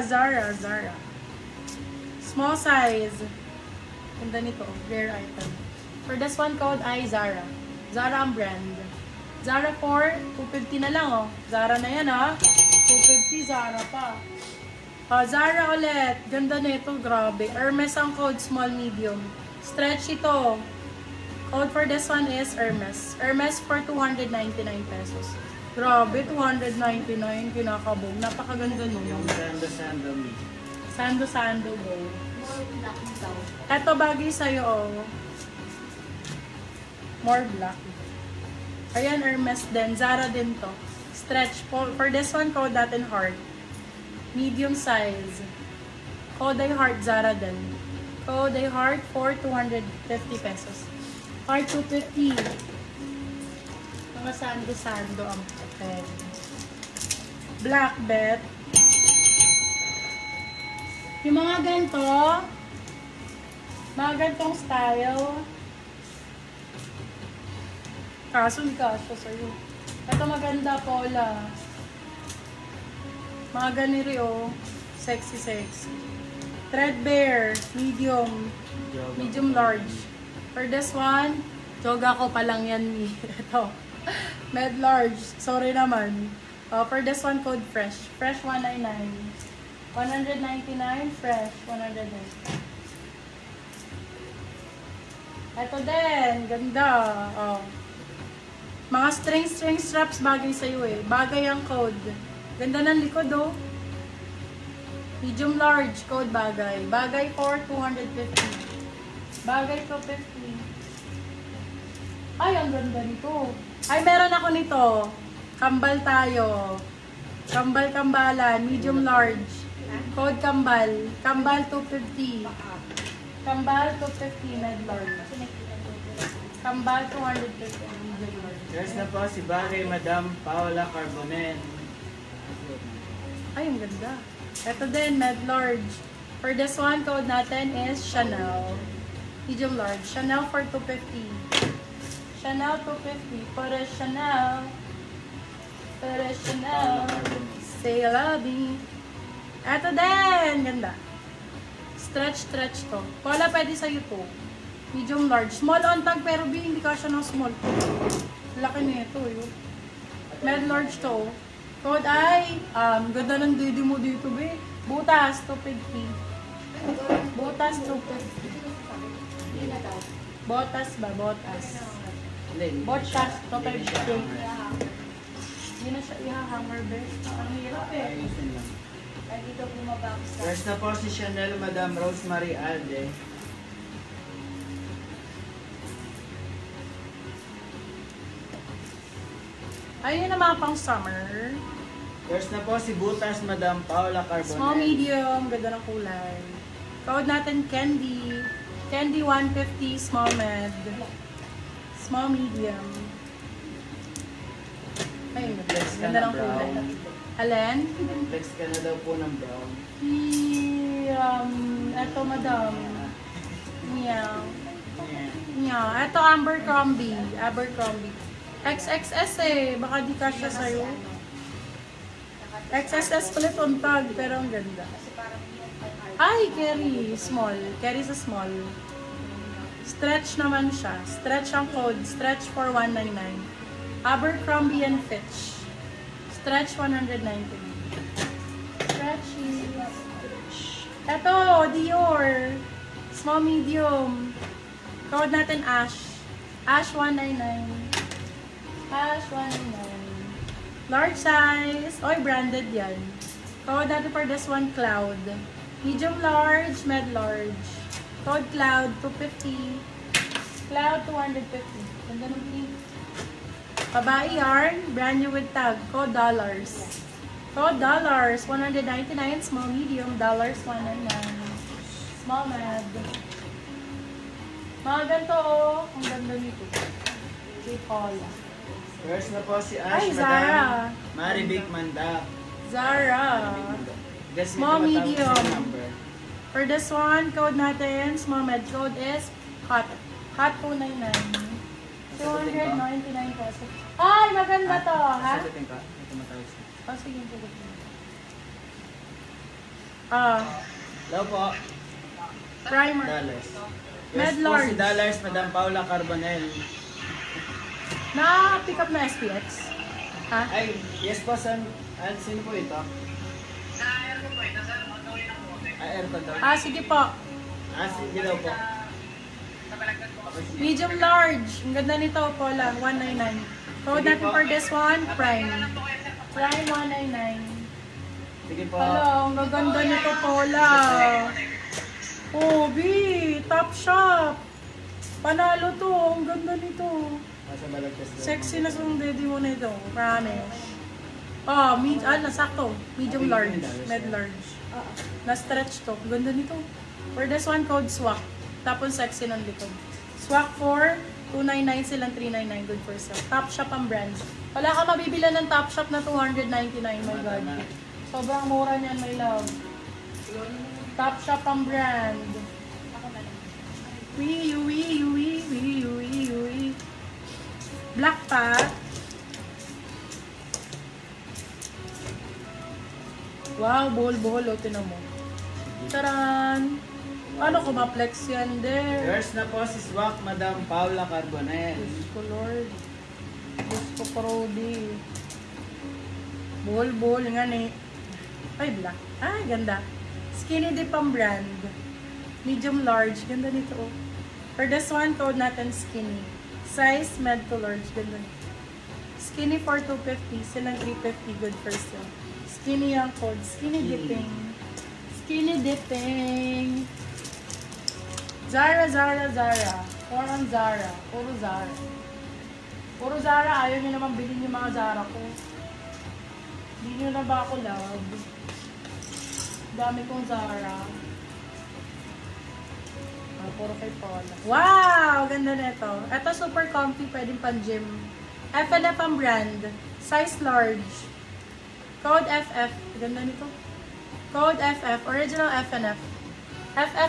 Zara. Small size. Ganda nito, rare item. For this one code ay Zara. Zara ang brand. Zara for 250 na lang oh. Zara na yan ah. 250 Zara pa. Zara ulit. Ganda nito, grabe. Hermes ang code, small medium. Stretch ito. Code for this one is Hermes. Hermes for 299 pesos. Grabe, 299. Kinakabog. Napakaganda nun. Yung sando me. Sando mo. Eto bagay sa'yo, oh. More black. Ayan, Hermes din. Zara din to. Stretch. For this one, code natin heart. Medium size. Code ay heart, Zara din. Code ay heart for 250 pesos. Heart 250. Mga sando ang papel. Black bet. Yung mga gantong style, kaso hindi kasya sa'yo. Ito maganda, Paula. Mga ganiri, oh. Sexy. Threadbare, medium large. For this one, joga ko pa lang yan, ni. Ito. Med large. Sorry naman. For this one, code fresh. Fresh 199. 199, fresh 199. Ito din, ganda. Oh. Mga string straps bagay sa'yo eh. Bagay ang code. Ganda ng likod oh. Medium large, code bagay. Bagay for 250. Bagay 250. Ay, ang ganda nito. Ay, meron ako nito. Kambal tayo. Kambal-kambalan, medium large. Code kambal. Kambal 250. Kambal 250, med large. Kambal 250, medium large. There's na po si Bagay Madam Paula Carbonell. Ay, ang ganda. Ito din, med large. For this one, code natin is Chanel. Medium large. Chanel for 250. Chanel 250. Para Chanel. Say love me. Ito din. Ganda. Stretch to. Paula, pwede sa'yo to. Medium large. Small on tag pero hindi ka siya ng small. Laki nito yun. Med large to. Code ay, ganda ng didi mo dito, be. Butas, 250. Butas, 250. Botas ba? Botas. Botas, 250. Hindi na siya i-hanger, be. Ang hirap eh. Ay, dito bumabang sa... There's na po si Chanel Madam Rosemary Alde. Ayun na mga pang summer. There's na po si Butas Madam Paula Carbonell. Small, medium, ganda ng kulay. Code natin Candy. Candy 150, small med. Small, medium. Ayun, Flex ka ganda na ng kulay. brown. Alin? Flex ka na daw po ng brown. Eto, madam. Meow. Yeah. Meow. Eto, Abercrombie. XXS eh. Baka di kasya sa'yo. XXS ulit on tag, pero ang ganda. Ay, Kerry. Small. Kerry sa small. Stretch naman siya. Stretch ang code. Stretch for 199. Abercrombie and Fitch. Stretch 199. Stretchy. Eto, Dior. Small, medium. Code natin Ash. Ash 199. Ash 199. Large size. Oy, branded yan. Code natin for this one, Cloud. Medium large, med large. Code Cloud 250. Cloud 250. Ganda ng pink. Babae yarn, brand new with tag. Code dollars. Code dollars. 199. Small, medium. Dollars 199. Small, med. Mga ganito oh. Ang ganda nito. Kay Paula. First na po si Ay, Ash Zara. Madam Maribig Mandap. Zara. Guess Small, nito matawag medium. sa number. For this one, code natin, small med. Code is hot. Hot 299. 299 pesos. Ay, maganda to, ha? Sagutin ka. Ito matawag siya. Oh, sige, sige. Hello po. Primer. Dollars. Med Yes po Large. si Dollars, Madam Paula Carbonell. Na-pick up na SPX? Ha? Ay, yes po, sino po ito? Aircon daw. Sige po. Sige daw po. Medium large. Ang ganda nito, Paula. 199. Code Sige natin po. for this one, Prime. Prime 199. Sige po. Hello, ang gaganda nito, Paula. Oh, B. Top shop. Panalo to. Ang ganda nito. Nasa balagtas daw. Sexy na sung daddy mo na ito. Promise. Nasakto. Medium large. Med large. Na-stretch to. Ganda nito. For this one, code SWAC. Tapos sexy ng likod. SWAC 4, 299 silang 399. Good for sale. Top shop ang brand. Wala ka mabibila ng top shop na 299. My God. Sobrang mura niyan, my love. Top shop ang brand. Wee. Black pa. Wow, buhol-buhol. O, tinan mo. Taran! Paano ko ma-flex yan, there? Yours na po si Swak, Madam Paula Carbonell. Diyos ko, Lord. Diyos ko, Parody. Buhol-buhol nga ni. Ay, black. Ay, ganda. Skinny dip ang brand. Medium large. Ganda nito, oh. For this one, code natin skinny. Size, med to large. Ganda nito. Skinny for 250. Silang 350. Good for sale. Skinny ang code. Skinny dipping. Skinny dipping. Zara. Parang Zara. Puro Zara. Puro Zara. Ayaw nyo naman bilhin yung mga Zara ko. Hindi nyo na ba ako love? Dami kong Zara. Puro kay Paula. Wow! Ganda nito. Ito super comfy. Pwedeng pan gym. F&F ang brand. Size large. Code FF. Ganda nito. Code FF. Original F&F. FF